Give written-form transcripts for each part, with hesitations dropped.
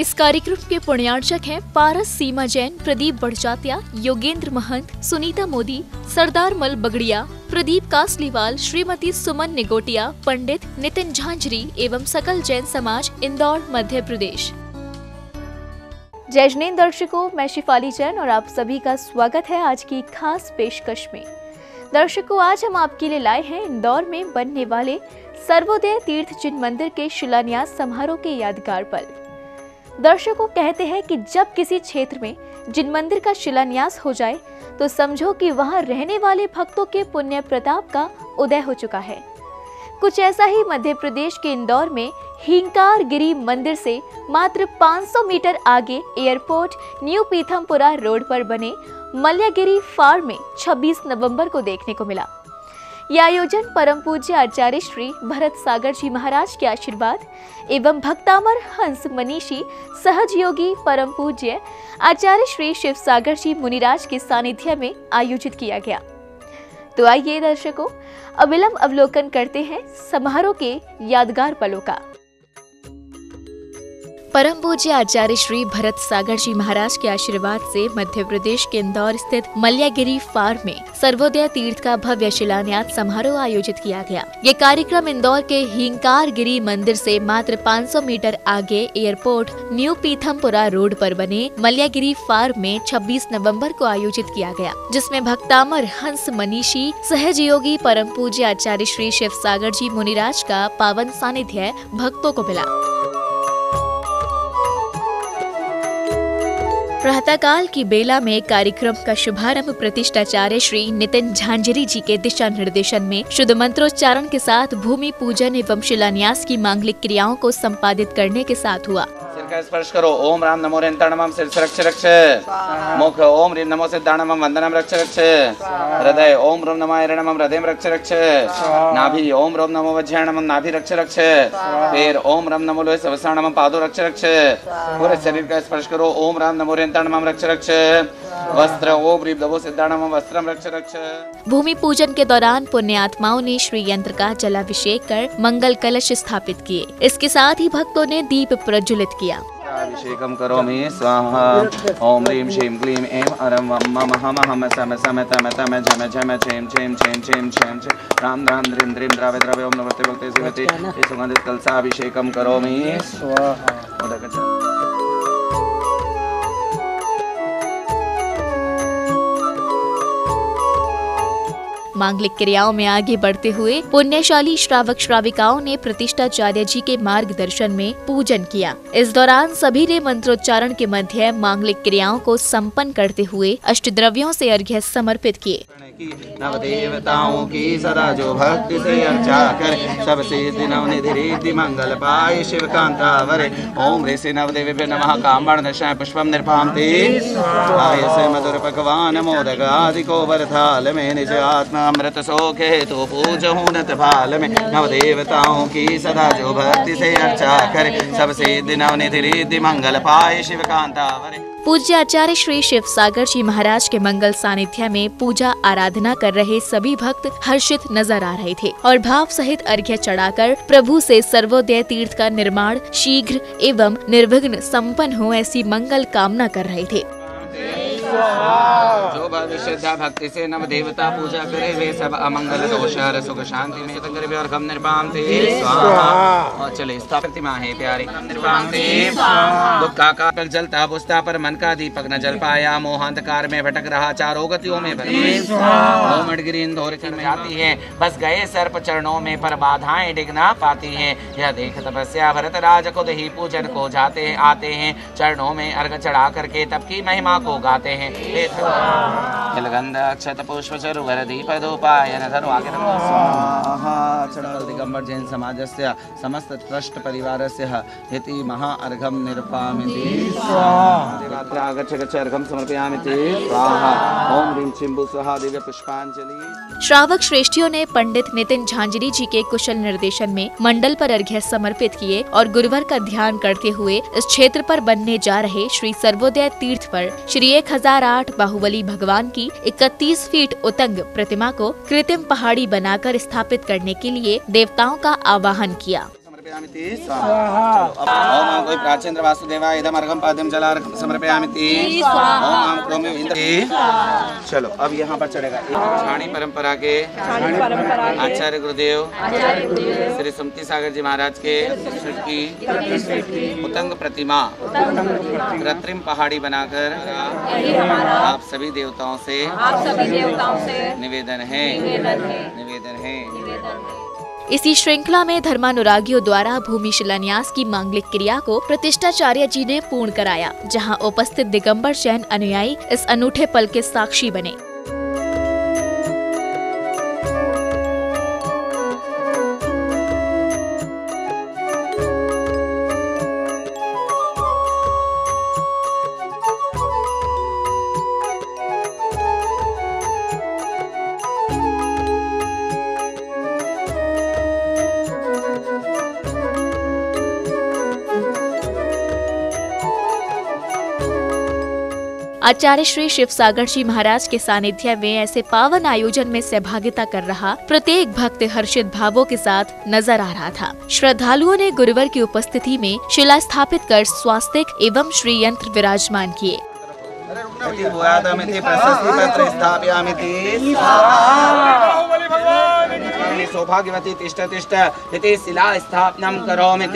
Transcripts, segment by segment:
इस कार्यक्रम के पुण्यार्चक हैं पारस सीमा जैन, प्रदीप बड़जात्या, योगेंद्र महंत, सुनीता मोदी, सरदार मल बगड़िया, प्रदीप कासलीवाल, श्रीमती सुमन निगोटिया, पंडित नितिन झांझरी एवं सकल जैन समाज, इंदौर, मध्य प्रदेश। जय जिनेंद्र दर्शकों, मैं शिफाली जैन और आप सभी का स्वागत है आज की खास पेशकश में। दर्शकों, आज हम आपके लिए लाए हैं इंदौर में बनने वाले सर्वोदय तीर्थ जिन मंदिर के शिलान्यास समारोह के यादगार पल। दर्शकों, कहते हैं कि जब किसी क्षेत्र में जिन मंदिर का शिलान्यास हो जाए तो समझो कि वहां रहने वाले भक्तों के पुण्य प्रताप का उदय हो चुका है। कुछ ऐसा ही मध्य प्रदेश के इंदौर में हींकार गिरी मंदिर से मात्र 500 मीटर आगे एयरपोर्ट न्यू पीथमपुरा रोड पर बने मल्यागिरी फार्म में 26 नवंबर को देखने को मिला। यह आयोजन परम पूज्य आचार्य श्री भरत सागर जी महाराज के आशीर्वाद एवं भक्तामर हंस मनीषी सहजयोगी परम पूज्य आचार्य श्री शिव सागर जी मुनिराज के सानिध्य में आयोजित किया गया। तो आइए दर्शकों, अविलंब अवलोकन करते हैं समारोह के यादगार पलों का। परम पूज्य आचार्य श्री भरत सागर जी महाराज के आशीर्वाद से मध्य प्रदेश के इंदौर स्थित मल्यागिरी फार्म में सर्वोदय तीर्थ का भव्य शिलान्यास समारोह आयोजित किया गया। ये कार्यक्रम इंदौर के हींकार गिरी मंदिर से मात्र 500 मीटर आगे एयरपोर्ट न्यू पीथमपुरा रोड पर बने मल्यागिरी फार्म में 26 नवंबर को आयोजित किया गया, जिसमें भक्तामर हंस मनीषी सहजयोगी परम पूज्य आचार्य श्री शिव सागर जी मुनिराज का पावन सानिध्य भक्तों को मिला। प्रातःकाल की बेला में कार्यक्रम का शुभारंभ प्रतिष्ठाचार्य श्री नितिन झांझरी जी के दिशा निर्देशन में शुद्ध मंत्रोच्चारण के साथ भूमि पूजन एवं शिलान्यास की मांगलिक क्रियाओं को संपादित करने के साथ हुआ। सिर का स्पर्श करो। ओम राम नमो रेंतणमं सिर रक्ष रक्ष। मुख ओम रीम नमो सिद्धाणमं वंदनम रक्ष रक्ष। हृदय ओम रोम नमः ऐरणमं हृदयं रक्ष रक्ष। नाभि ओम रोम नमो वज्राणमं नाभि रक्ष रक्ष। पैर ओम राम नमो लोहे सवसाणमं पादो रक्ष रक्ष। पूरे शरीर का स्पर्श करो। ओम राम नमो रेंतणमं रक्ष रक्ष। वस्त्र ओम रीम नमो सिद्धाणमं वस्त्रम रक्ष रक्ष। भूमि पूजन के दौरान पुण्य आत्माओं ने श्री यंत्र का जलाभिषेक कर मंगल कलश स्थापित किए। इसके साथ ही भक्तों ने दीप प्रज्वलित किया। अभिषेकम करोमि स्वाहा। ओम ह्रीं श्रीं क्लीं ऐं अरं वं मम हम हम सम सम तम तम झम झम छेम छेम छेम छेम छेम छेम राम राम द्रीं द्रीं द्रावे द्रावे ओम नमस्ते भक्ते शिवते इस सुगंधित कलशाभिषेकम करोमि स्वाहा। मांगलिक क्रियाओं में आगे बढ़ते हुए पुण्यशाली श्रावक श्राविकाओं ने प्रतिष्ठाचार्य जी के मार्गदर्शन में पूजन किया। इस दौरान सभी ने मंत्रोच्चारण के मध्य मांगलिक क्रियाओं को संपन्न करते हुए अष्टद्रव्यों से अर्घ्य समर्पित किए। नव देवताओं की सदा जो भक्ति से अर्चा करे सब सिद्धि नवनिधि रिद्धि मंगल पाए शिव कांतावरे। ओम ऋषि नवदेवेभ्यो नमः। कामण दशाय पुष्पम निर्भान्ति आयसे मधुर पकवान मोदक आदि को वरथाल में निज आत्मा अमृत सोखे तो पूजहूं नत भाल में। नव देवताओं की सदा जो भक्ति से अर्चा करे सब सिद्धि नवनिधि रिद्धि मंगल पाए शिव कांतावरे। पूज्य आचार्य श्री शिव सागर जी महाराज के मंगल सानिध्य में पूजा आराधना कर रहे सभी भक्त हर्षित नजर आ रहे थे और भाव सहित अर्घ्य चढ़ाकर प्रभु से सर्वोदय तीर्थ का निर्माण शीघ्र एवं निर्विघ्न संपन्न हो ऐसी मंगल कामना कर रहे थे। जो भक्त श्रद्धा भक्ति से नव देवता पूजा करे वे सब अमंगल दोष सुख शांति में करे और गम निर्वाणते स्वाहा। और चले स्थापित मां है प्यारे निर्वाणते। दुख का काल जलता बुझता पर मन का दीपक न जल पाया। मोहांधकार में भटक रहा चारों गतियों में गिरी इंदौर की में आती है। बस गए सर्प चरणों में पर बाधाएं डिग ना पाती हैं। यह देख तपस्या भरत राज खुद ही पूजन को जाते आते हैं। चरणों में अर्घ चढ़ा करके तब की महिमा को गाते हैं। तिलगंध अक्षत पुष्प चरुवर दीप धूपायन धरो आगे दिगंबर जैन समाजस्य समस्त ट्रस्ट परिवारस्य इति महा अर्घम निर्पामिति स्वाहा। आगच्छ गच्छ अर्घम समर्पयामिति स्वाहा। ओम ह्रीं चिंबु स्वाहा दिव्य पुष्पांजलि। श्रावक श्रेष्ठियों ने पंडित नितिन झांझरी जी के कुशल निर्देशन में मंडल पर अर्घ्य समर्पित किए और गुरुवर का ध्यान करते हुए इस क्षेत्र पर बनने जा रहे श्री सर्वोदय तीर्थ पर श्री 1008 बाहुबली भगवान की 31 फीट उतंग प्रतिमा को कृत्रिम पहाड़ी बनाकर स्थापित करने के लिए देवताओं का आवाहन किया। समर्पयामि स्वाहा। ओम आम कोई प्राचीन वासुदेवाय इदम अर्घम पाद्यम जलार्घम समर्पयामि स्वाहा। ओम आम क्रोम इंद्र। चलो अब यहाँ पर चढ़ेगा छाणी परंपरा के आचार्य गुरुदेव श्री सुमति सागर जी महाराज के की उतंग प्रतिमा कृत्रिम पहाड़ी बनाकर आप सभी देवताओं से निवेदन है। इसी श्रृंखला में धर्मानुरागियों द्वारा भूमि शिलान्यास की मांगलिक क्रिया को प्रतिष्ठाचार्य जी ने पूर्ण कराया, जहां उपस्थित दिगंबर जैन अनुयायी इस अनूठे पल के साक्षी बने। आचार्य श्री शिव सागर जी महाराज के सानिध्य में ऐसे पावन आयोजन में सहभागिता कर रहा प्रत्येक भक्त हर्षित भावों के साथ नजर आ रहा था। श्रद्धालुओं ने गुरुवर की उपस्थिति में शिला स्थापित कर स्वास्तिक एवं श्री यंत्र विराजमान किए। सौभाग्यवती तिष्ठ तिष्ठ इति शिला स्थापनं करोमि।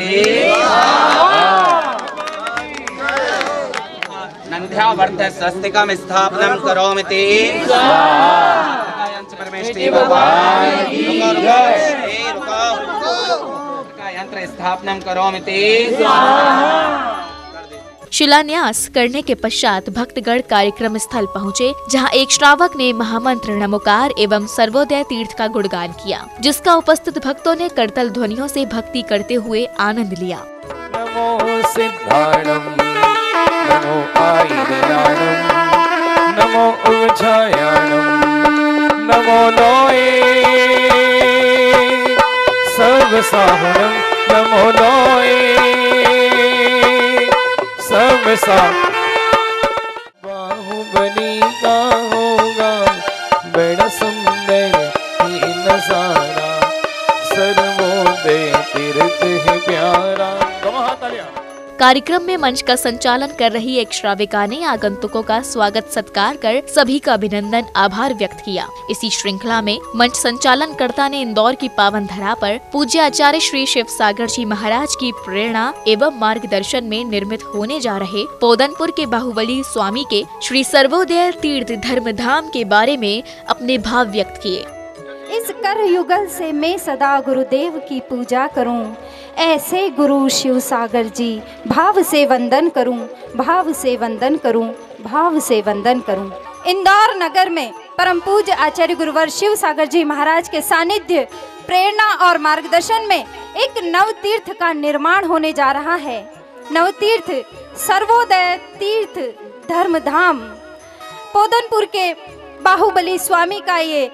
नंद्यावर्त स्वस्तिकं स्थापनं करोमि। यंत्र स्थापनं करोमि। शिलान्यास करने के पश्चात भक्तगण कार्यक्रम स्थल पहुँचे, जहाँ एक श्रावक ने महामंत्र नमोकार एवं सर्वोदय तीर्थ का गुणगान किया, जिसका उपस्थित भक्तों ने करतल ध्वनियों से भक्ति करते हुए आनंद लिया। नमो सिद्धाणम नमो आयिर्याणम नमो उज्जायाणम नमो लोये सर्वसाहुणम नमो लोये सर्वसा। बाहुबली का होगा बड़ा सुंदर ही नजारा, सर्वोदय तीर्थ है प्यारा। कार्यक्रम में मंच का संचालन कर रही एक श्राविका ने आगंतुकों का स्वागत सत्कार कर सभी का अभिनंदन आभार व्यक्त किया। इसी श्रृंखला में मंच संचालनकर्ता ने इंदौर की पावन धरा पर पूज्य आचार्य श्री शिव सागर जी महाराज की प्रेरणा एवं मार्गदर्शन में निर्मित होने जा रहे पोदनपुर के बाहुबली स्वामी के श्री सर्वोदय तीर्थ धर्मधाम के बारे में अपने भाव व्यक्त किए। इस कर युगल से मैं सदा गुरुदेव की पूजा करूं, ऐसे गुरु शिव सागर जी भाव से वंदन करूं, भाव से वंदन करूं, भाव से वंदन करूं। इंदौर नगर में परम पूज्य आचार्य गुरुवर शिव सागर जी महाराज के सानिध्य, प्रेरणा और मार्गदर्शन में एक नव तीर्थ का निर्माण होने जा रहा है। नव तीर्थ सर्वोदय तीर्थ धर्मधाम पोदनपुर के बाहुबली स्वामी का ये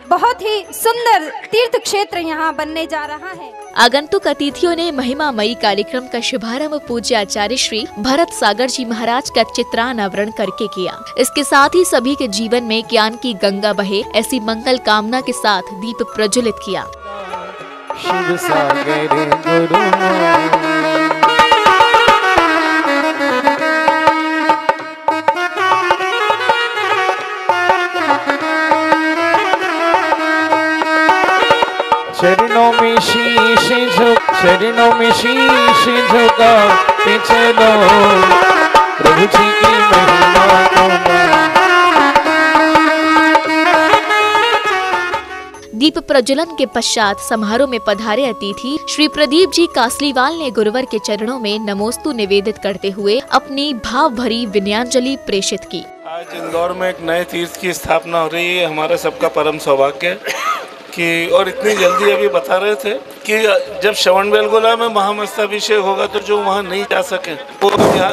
बहुत ही सुंदर तीर्थ क्षेत्र यहाँ बनने जा रहा है। आगंतुक अतिथियों ने महिमामयी कार्यक्रम का शुभारंभ पूज्य आचार्य श्री भरत सागर जी महाराज का चित्रानावरण करके किया। इसके साथ ही सभी के जीवन में ज्ञान की गंगा बहे ऐसी मंगल कामना के साथ दीप प्रज्वलित किया। शिव सागर गुरु चरणों में शीश झुका चलो प्रभु जी की महिमा को। दीप प्रज्वलन के पश्चात समारोह में पधारे अतिथि श्री प्रदीप जी कासलीवाल ने गुरुवर के चरणों में नमोस्तु निवेदित करते हुए अपनी भाव भरी विनयांजलि प्रेषित की। आज इंदौर में एक नए तीर्थ की स्थापना हो रही है। हमारा सबका परम सौभाग्य कि और इतनी जल्दी अभी बता रहे थे कि जब श्रवणबेलगोला में महामस्तकाभिषेक होगा तो जो वहाँ नहीं जा सके वो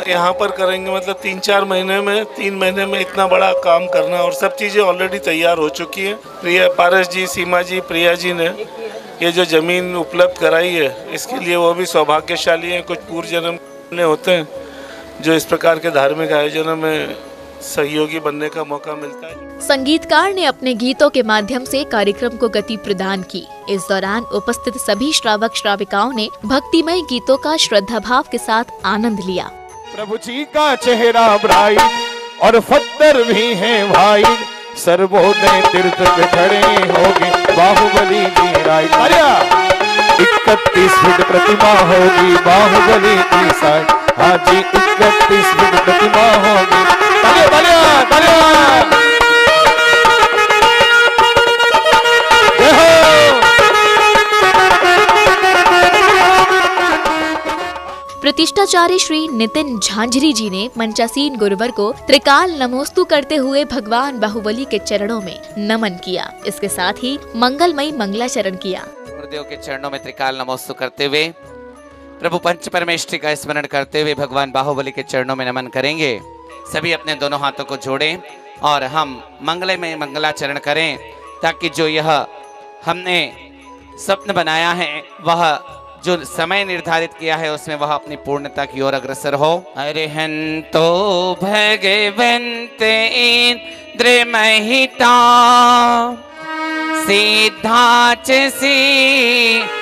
यहाँ पर करेंगे। मतलब 3-4 महीने में 3 महीने में इतना बड़ा काम करना और सब चीज़ें ऑलरेडी तैयार हो चुकी है। प्रिया पारस जी, सीमा जी, प्रिया जी ने ये जो ज़मीन उपलब्ध कराई है इसके लिए वो भी सौभाग्यशाली हैं। कुछ पूर्व जन्म में होते हैं जो इस प्रकार के धार्मिक आयोजनों में सहयोगी बनने का मौका मिलता है। संगीतकार ने अपने गीतों के माध्यम से कार्यक्रम को गति प्रदान की। इस दौरान उपस्थित सभी श्रावक श्राविकाओं ने भक्तिमय गीतों का श्रद्धा भाव के साथ आनंद लिया। प्रभु जी का चेहरा ब्राइट और फत्तर भी है भाई, सर्वोदय तीर्थ पे खड़े होगी बाहुबली जी राइट। 31 फीट प्रतिमा होगी बाहुबली की साइड। हाँ जी 31 फीट प्रतिमा होगी। तालियां तालियां तालियां। जय हो। प्रतिष्ठाचार्य श्री नितिन झांझरी जी ने मंचासीन गुरुवर को त्रिकाल नमोस्तु करते हुए भगवान बाहुबली के चरणों में नमन किया। इसके साथ ही मंगलमयी मंगलाचरण किया। गुरुदेव के चरणों में त्रिकाल नमोस्तु करते हुए प्रभु पंच परमेष्ठी का स्मरण करते हुए भगवान बाहुबली के चरणों में नमन करेंगे। सभी अपने दोनों हाथों को जोड़ें और हम मंगलमय मंगलाचरण करें, ताकि जो यह हमने स्वप्न बनाया है, वह जो समय निर्धारित किया है, उसमें वह अपनी पूर्णता की ओर अग्रसर हो। अरिहंतो भगवन्त इंद्र महिता सिद्धाच सिद्धेश्वरा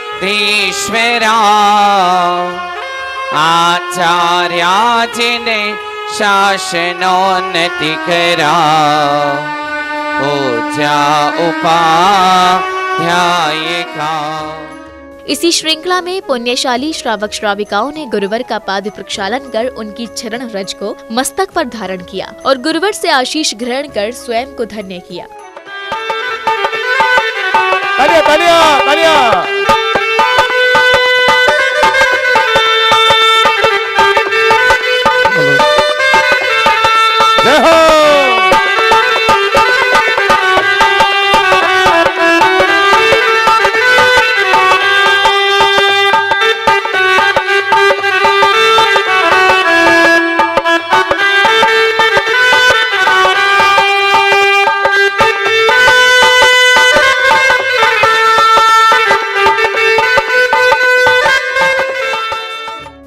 आचार्या जिने शासनोन्नति करा पूजा उपाध्यायिका। इसी श्रृंखला में पुण्यशाली श्रावक श्राविकाओं ने गुरुवर का पाद प्रक्षालन कर उनकी चरण रज को मस्तक पर धारण किया और गुरुवर से आशीष ग्रहण कर स्वयं को धन्य किया। तालियां तालियां तालियां। जय हो।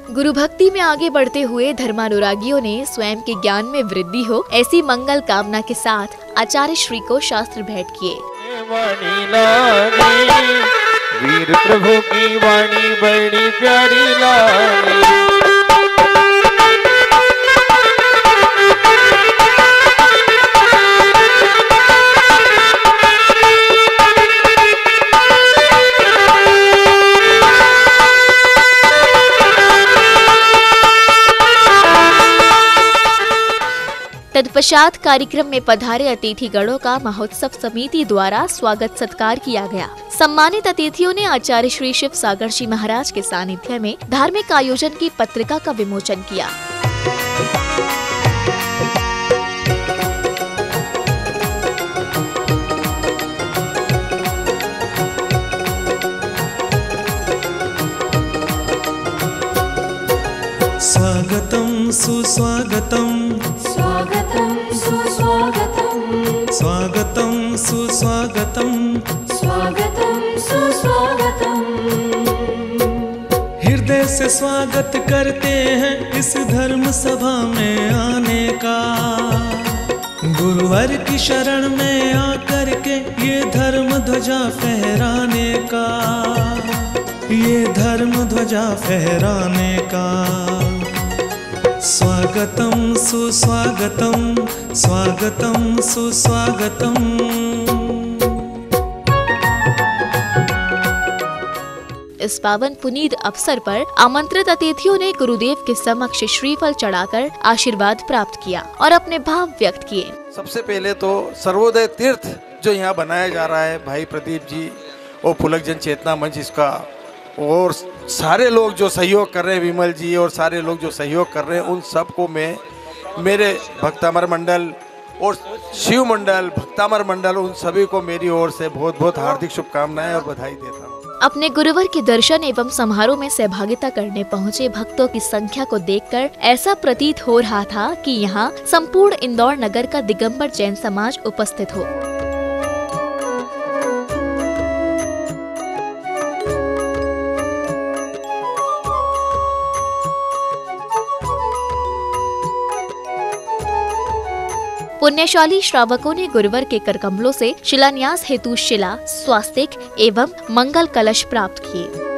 गुरु भक्ति में आगे बढ़ते हुए धर्मानुरागियों ने स्वयं के ज्ञान में वृद्धि हो, ऐसी मंगल कामना के साथ आचार्य श्री को शास्त्र भेंट किए। वीर प्रभु की वाणी बड़ी प्यारी लागी। तत्पश्चात कार्यक्रम में पधारे अतिथिगणों का महोत्सव समिति द्वारा स्वागत सत्कार किया गया। सम्मानित अतिथियों ने आचार्य श्री शिव सागर जी महाराज के सानिध्य में धार्मिक आयोजन की पत्रिका का विमोचन किया। स्वागतम सुस्वागतम स्वागतं सुस्वागतं स्वागतम सुस्वागतम स्वागतं सुस्वागतं। हृदय से स्वागत करते हैं इस धर्म सभा में आने का। गुरुवर की शरण में आकर के ये धर्म ध्वजा फहराने का, ये धर्म ध्वजा फहराने का। स्वागतम सुस्वागतम स्वागतम सुस्वागतम। इस पावन पुनीत अवसर पर आमंत्रित अतिथियों ने गुरुदेव के समक्ष श्रीफल चढ़ाकर आशीर्वाद प्राप्त किया और अपने भाव व्यक्त किए। सबसे पहले तो सर्वोदय तीर्थ जो यहाँ बनाया जा रहा है, भाई प्रदीप जी और पुलक जन चेतना मंच इसका, और सारे लोग जो सहयोग कर रहे हैं, विमल जी और सारे लोग जो सहयोग कर रहे हैं, उन सबको मैं मेरे भक्तामर मंडल और शिव मंडल, भक्तामर मंडल, उन सभी को मेरी ओर से बहुत बहुत हार्दिक शुभकामनाएं और बधाई देता हूँ। अपने गुरुवर के दर्शन एवं समारोह में सहभागिता करने पहुंचे भक्तों की संख्या को देखकर ऐसा प्रतीत हो रहा था कि यहाँ संपूर्ण इंदौर नगर का दिगंबर जैन समाज उपस्थित हो। पुण्यशाली श्रावकों ने गुरुवर के करकमलों से शिलान्यास हेतु शिला, स्वास्तिक एवं मंगल कलश प्राप्त किए।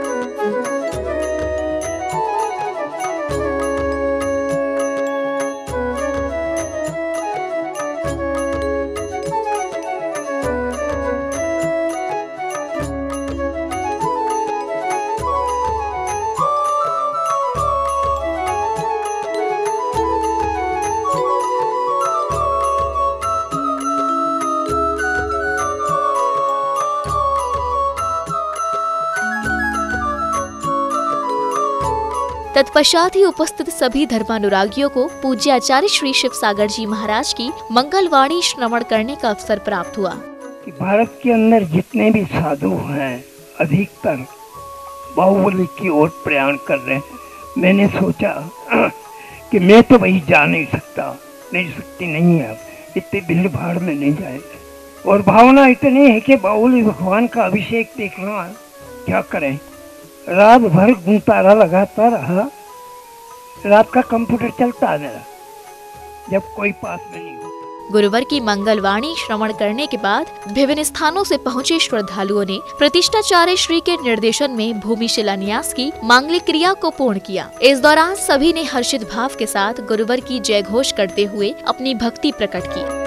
तत्पश्चात ही उपस्थित सभी धर्मानुरागियों को पूज्य आचार्य श्री शिव सागर जी महाराज की मंगलवाणी श्रवण करने का अवसर प्राप्त हुआ। कि भारत के अंदर जितने भी साधु हैं अधिकतर बाहुबली की ओर प्रयाण कर रहे हैं। मैंने सोचा कि मैं तो वही जा नहीं सकता, मेरी शक्ति नहीं है, इतनी भीड़ भाड़ में नहीं जाएगा। और भावना इतनी है कि बाहुबली भगवान का अभिषेक देखना, क्या करें। रात भर गुंतारा लगाता रहा, रात का कंप्यूटर चलता है मेरा, जब कोई पास में नहीं हो। गुरुवर की मंगलवाणी श्रवण करने के बाद विभिन्न स्थानों से पहुंचे श्रद्धालुओं ने प्रतिष्ठाचार्य श्री के निर्देशन में भूमि शिलान्यास की मांगलिक क्रिया को पूर्ण किया। इस दौरान सभी ने हर्षित भाव के साथ गुरुवर की जय घोष करते हुए अपनी भक्ति प्रकट की।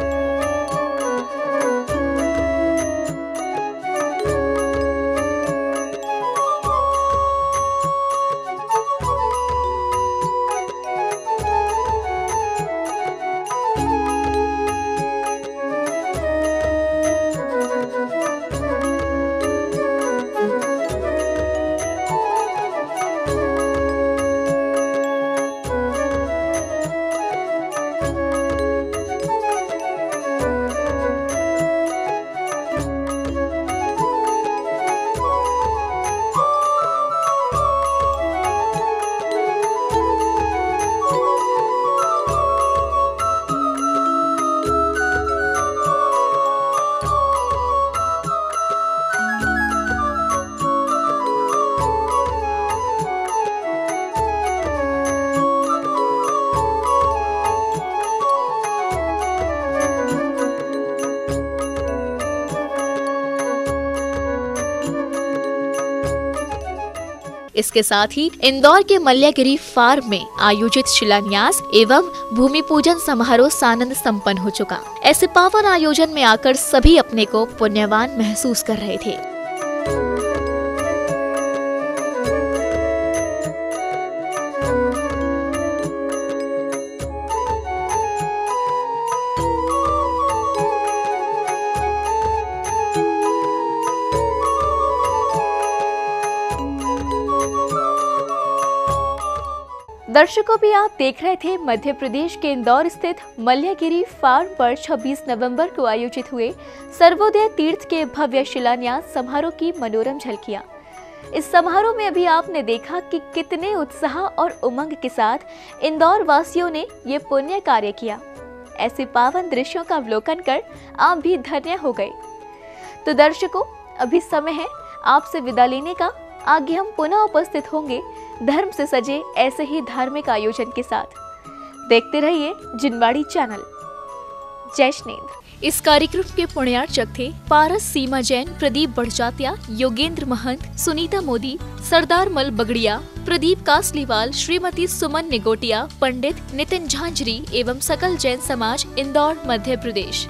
इसके साथ ही इंदौर के मल्यागिरी फार्म में आयोजित शिलान्यास एवं भूमि पूजन समारोह सानंद संपन्न हो चुका। ऐसे पावन आयोजन में आकर सभी अपने को पुण्यवान महसूस कर रहे थे। दर्शकों भी आप देख रहे थे मध्य प्रदेश के इंदौर स्थित मल्यागिरी फार्म पर 26 नवंबर को आयोजित हुए सर्वोदय तीर्थ के भव्य शिलान्यास समारोह की मनोरम झलकियां। इस समारोह में अभी आपने देखा कि कितने उत्साह और उमंग के साथ इंदौर वासियों ने ये पुण्य कार्य किया। ऐसे पावन दृश्यों का अवलोकन कर आप भी धन्य हो गए। तो दर्शकों, अभी समय है आपसे विदा लेने का। आगे हम पुनः उपस्थित होंगे धर्म से सजे ऐसे ही धार्मिक आयोजन के साथ। देखते रहिए जिनवाड़ी चैनल। जय श्रीनेन्द्र। इस कार्यक्रम के पुण्यार्चक थे पारस सीमा जैन, प्रदीप बढ़जात्या, योगेंद्र महंत, सुनीता मोदी, सरदार मल बगड़िया, प्रदीप कासलीवाल, श्रीमती सुमन निगोटिया, पंडित नितिन झांझरी एवं सकल जैन समाज, इंदौर, मध्य प्रदेश।